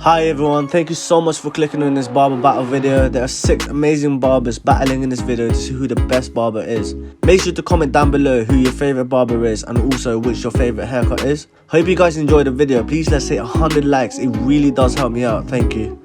Hi everyone, thank you so much for clicking on this barber battle video. There are 6 amazing barbers battling in this video to see who the best barber is. Make sure to comment down below who your favourite barber is and also which your favourite haircut is. Hope you guys enjoyed the video. Please let's hit 100 likes, it really does help me out, thank you.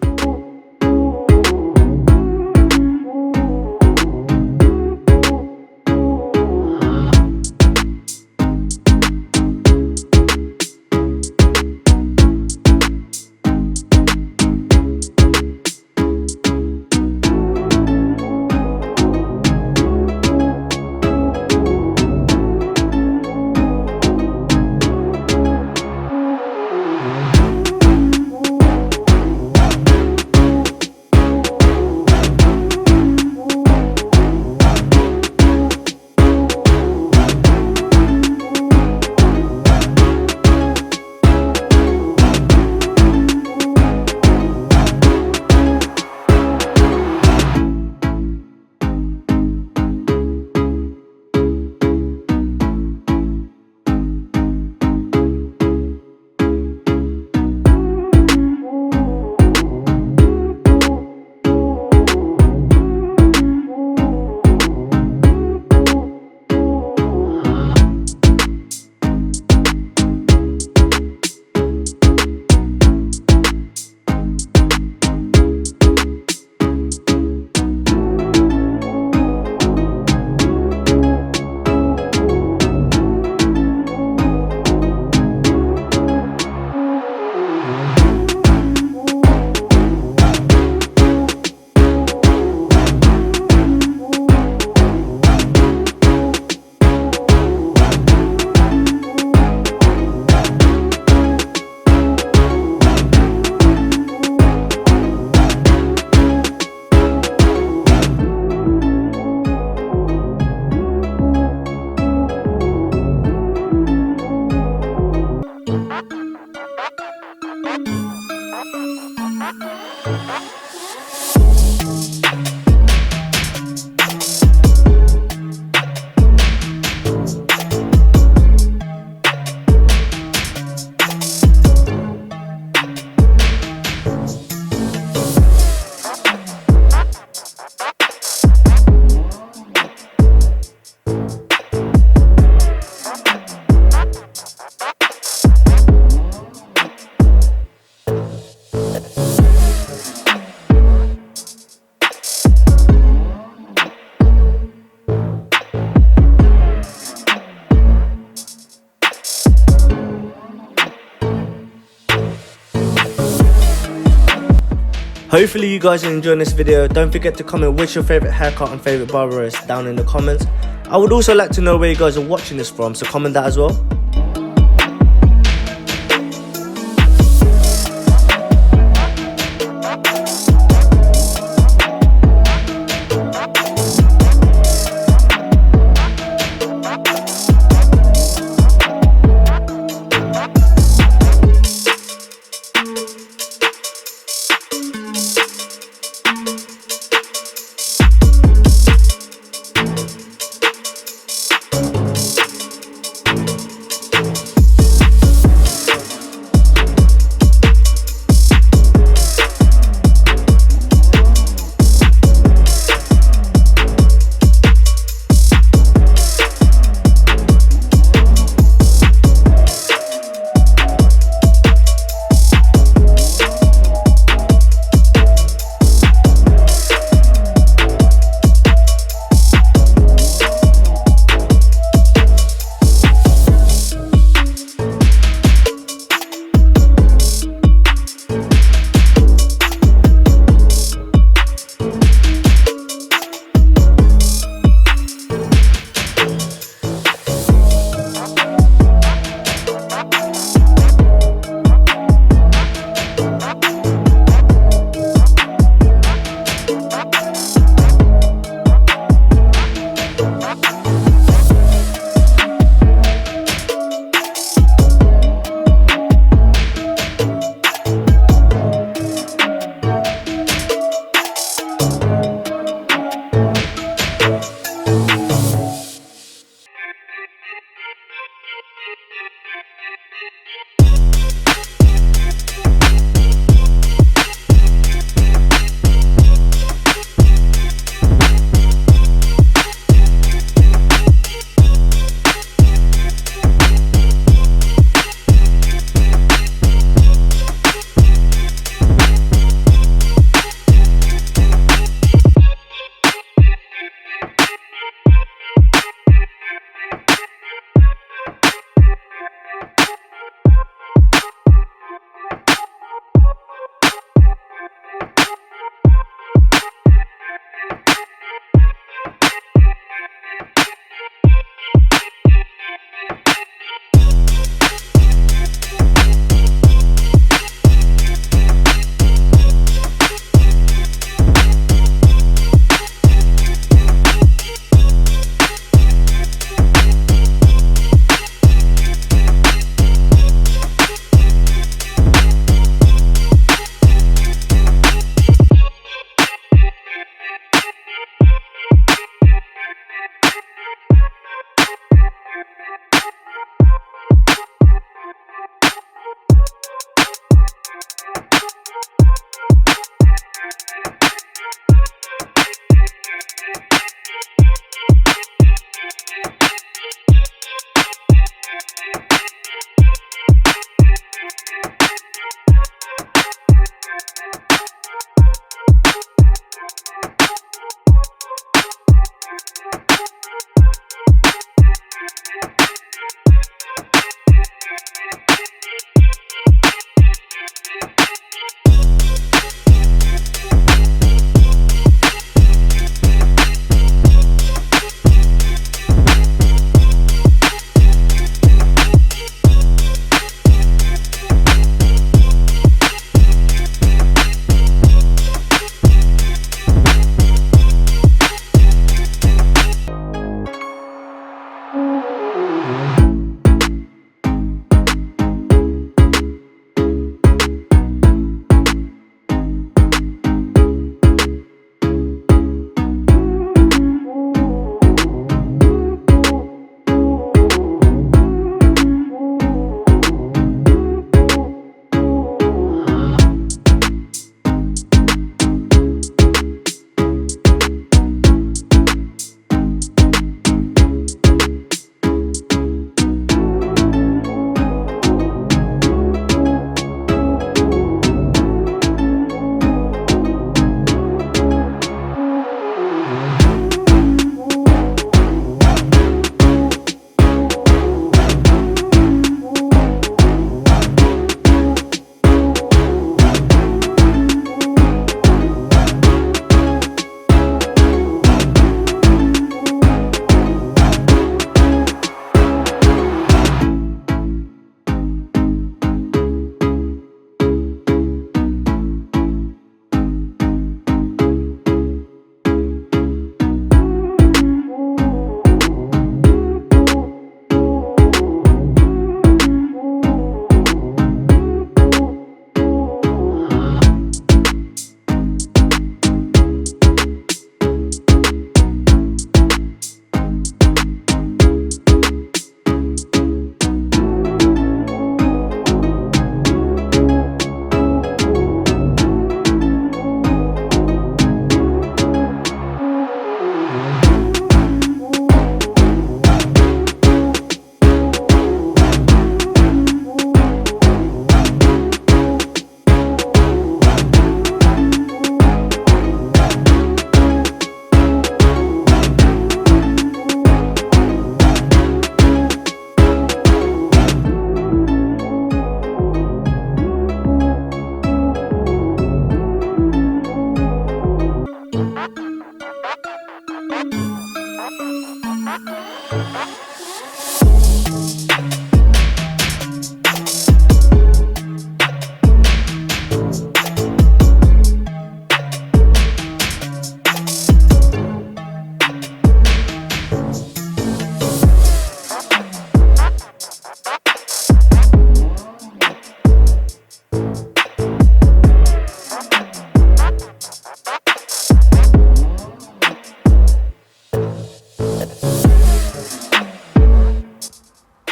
Hopefully you guys are enjoying this video. Don't forget to comment which your favourite haircut and favourite barber is down in the comments. I would also like to know where you guys are watching this from, so comment that as well.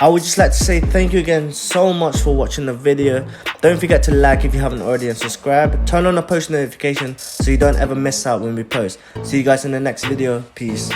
I would just like to say thank you again so much for watching the video. Don't forget to like if you haven't already and subscribe. Turn on the post notification so you don't ever miss out when we post. See you guys in the next video. Peace.